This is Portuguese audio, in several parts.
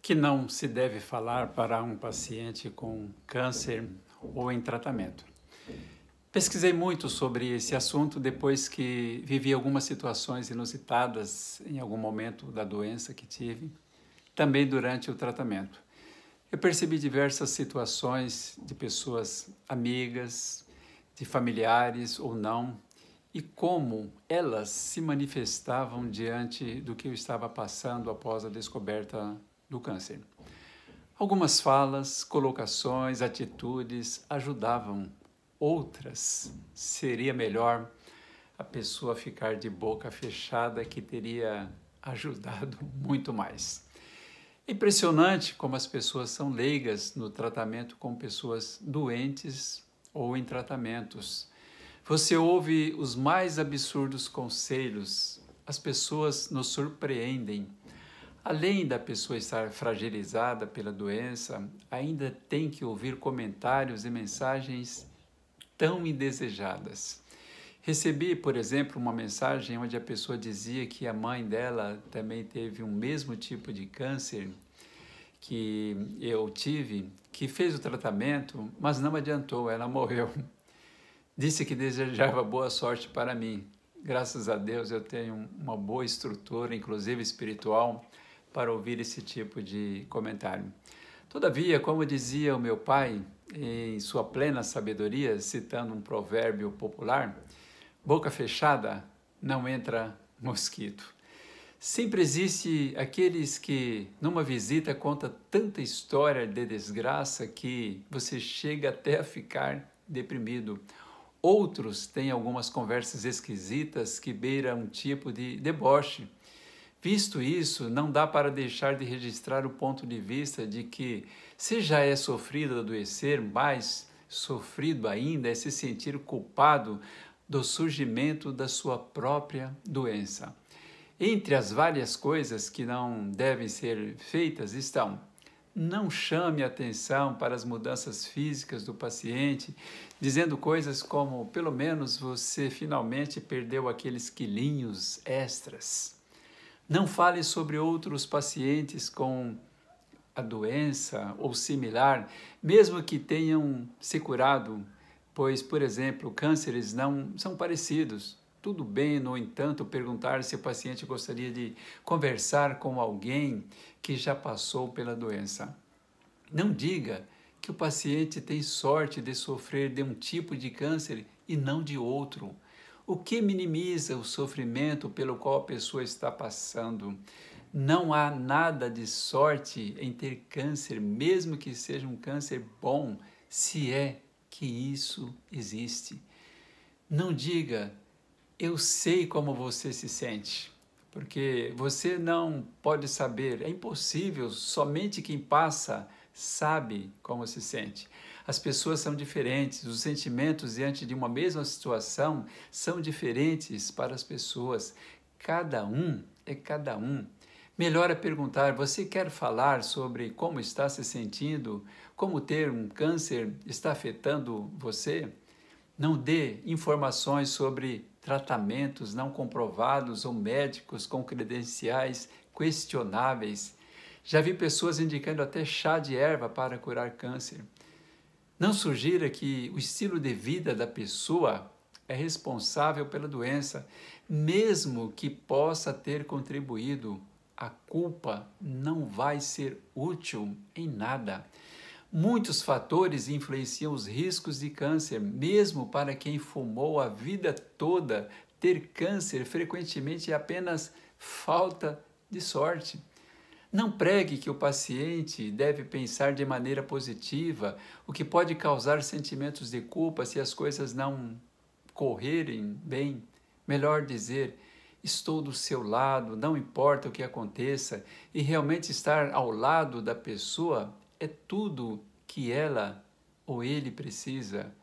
Que não se deve falar para um paciente com câncer ou em tratamento. Pesquisei muito sobre esse assunto depois que vivi algumas situações inusitadas em algum momento da doença que tive, também durante o tratamento. Eu percebi diversas situações de pessoas amigas, de familiares ou não, e como elas se manifestavam diante do que eu estava passando após a descoberta do câncer. Algumas falas, colocações, atitudes ajudavam, outras seria melhor a pessoa ficar de boca fechada, que teria ajudado muito mais. É impressionante como as pessoas são leigas no tratamento com pessoas doentes ou em tratamentos. Você ouve os mais absurdos conselhos, as pessoas nos surpreendem. Além da pessoa estar fragilizada pela doença, ainda tem que ouvir comentários e mensagens tão indesejadas. Recebi, por exemplo, uma mensagem onde a pessoa dizia que a mãe dela também teve o mesmo tipo de câncer que eu tive, que fez o tratamento, mas não adiantou, ela morreu. Disse que desejava boa sorte para mim. Graças a Deus eu tenho uma boa estrutura, inclusive espiritual, para ouvir esse tipo de comentário. Todavia, como dizia o meu pai, em sua plena sabedoria, citando um provérbio popular, boca fechada não entra mosquito. Sempre existe aqueles que, numa visita, conta tanta história de desgraça que você chega até a ficar deprimido. Outros têm algumas conversas esquisitas que beiram um tipo de deboche. Visto isso, não dá para deixar de registrar o ponto de vista de que, se já é sofrido adoecer, mais sofrido ainda é se sentir culpado do surgimento da sua própria doença. Entre as várias coisas que não devem ser feitas estão: não chame atenção para as mudanças físicas do paciente, dizendo coisas como, pelo menos você finalmente perdeu aqueles quilinhos extras. Não fale sobre outros pacientes com a doença ou similar, mesmo que tenham se curado, pois, por exemplo, cânceres não são parecidos. Tudo bem, no entanto, perguntar se o paciente gostaria de conversar com alguém que já passou pela doença. Não diga que o paciente tem sorte de sofrer de um tipo de câncer e não de outro. O que minimiza o sofrimento pelo qual a pessoa está passando? Não há nada de sorte em ter câncer, mesmo que seja um câncer bom, se é que isso existe. Não diga, eu sei como você se sente, porque você não pode saber, é impossível, somente quem passa sabe como se sente. As pessoas são diferentes, os sentimentos diante de uma mesma situação são diferentes para as pessoas. Cada um é cada um. Melhor é perguntar: você quer falar sobre como está se sentindo? Como ter um câncer está afetando você? Não dê informações sobre tratamentos não comprovados ou médicos com credenciais questionáveis. Já vi pessoas indicando até chá de erva para curar câncer. Não sugira que o estilo de vida da pessoa é responsável pela doença, mesmo que possa ter contribuído. A culpa não vai ser útil em nada. Muitos fatores influenciam os riscos de câncer, mesmo para quem fumou a vida toda. Ter câncer frequentemente é apenas falta de sorte. Não pregue que o paciente deve pensar de maneira positiva, o que pode causar sentimentos de culpa se as coisas não correrem bem. Melhor dizer: estou do seu lado, não importa o que aconteça, e realmente estar ao lado da pessoa é tudo que ela ou ele precisa.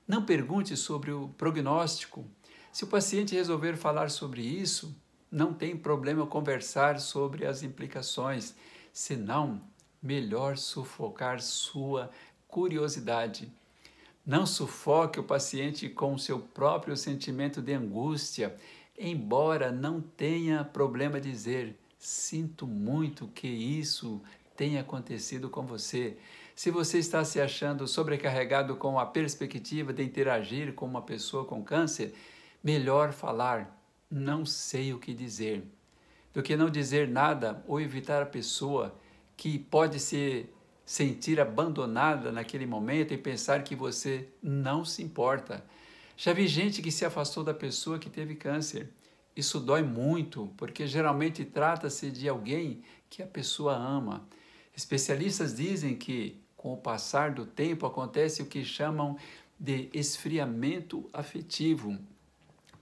Não pergunte sobre o prognóstico. Se o paciente resolver falar sobre isso, não tem problema conversar sobre as implicações, senão, melhor sufocar sua curiosidade. Não sufoque o paciente com seu próprio sentimento de angústia, embora não tenha problema dizer: sinto muito que isso tem acontecido com você. Se você está se achando sobrecarregado com a perspectiva de interagir com uma pessoa com câncer, melhor falar, não sei o que dizer, do que não dizer nada ou evitar a pessoa que pode se sentir abandonada naquele momento e pensar que você não se importa. Já vi gente que se afastou da pessoa que teve câncer. Isso dói muito, porque geralmente trata-se de alguém que a pessoa ama. Especialistas dizem que, com o passar do tempo, acontece o que chamam de esfriamento afetivo.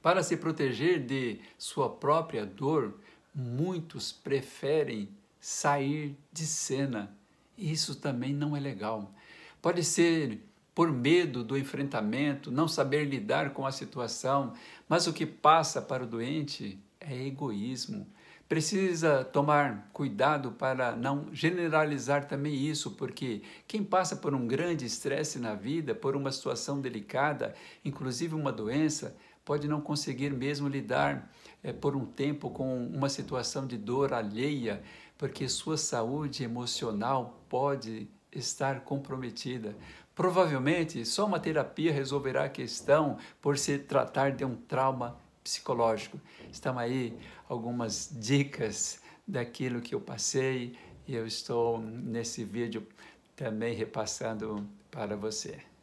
Para se proteger de sua própria dor, muitos preferem sair de cena. Isso também não é legal. Pode ser por medo do enfrentamento, não saber lidar com a situação, mas o que passa para o doente é egoísmo. Precisa tomar cuidado para não generalizar também isso, porque quem passa por um grande estresse na vida, por uma situação delicada, inclusive uma doença, pode não conseguir mesmo lidar por um tempo com uma situação de dor alheia, porque sua saúde emocional pode estar comprometida. Provavelmente, só uma terapia resolverá a questão por se tratar de um trauma psicológico. Estão aí algumas dicas daquilo que eu passei e eu estou nesse vídeo também repassando para você.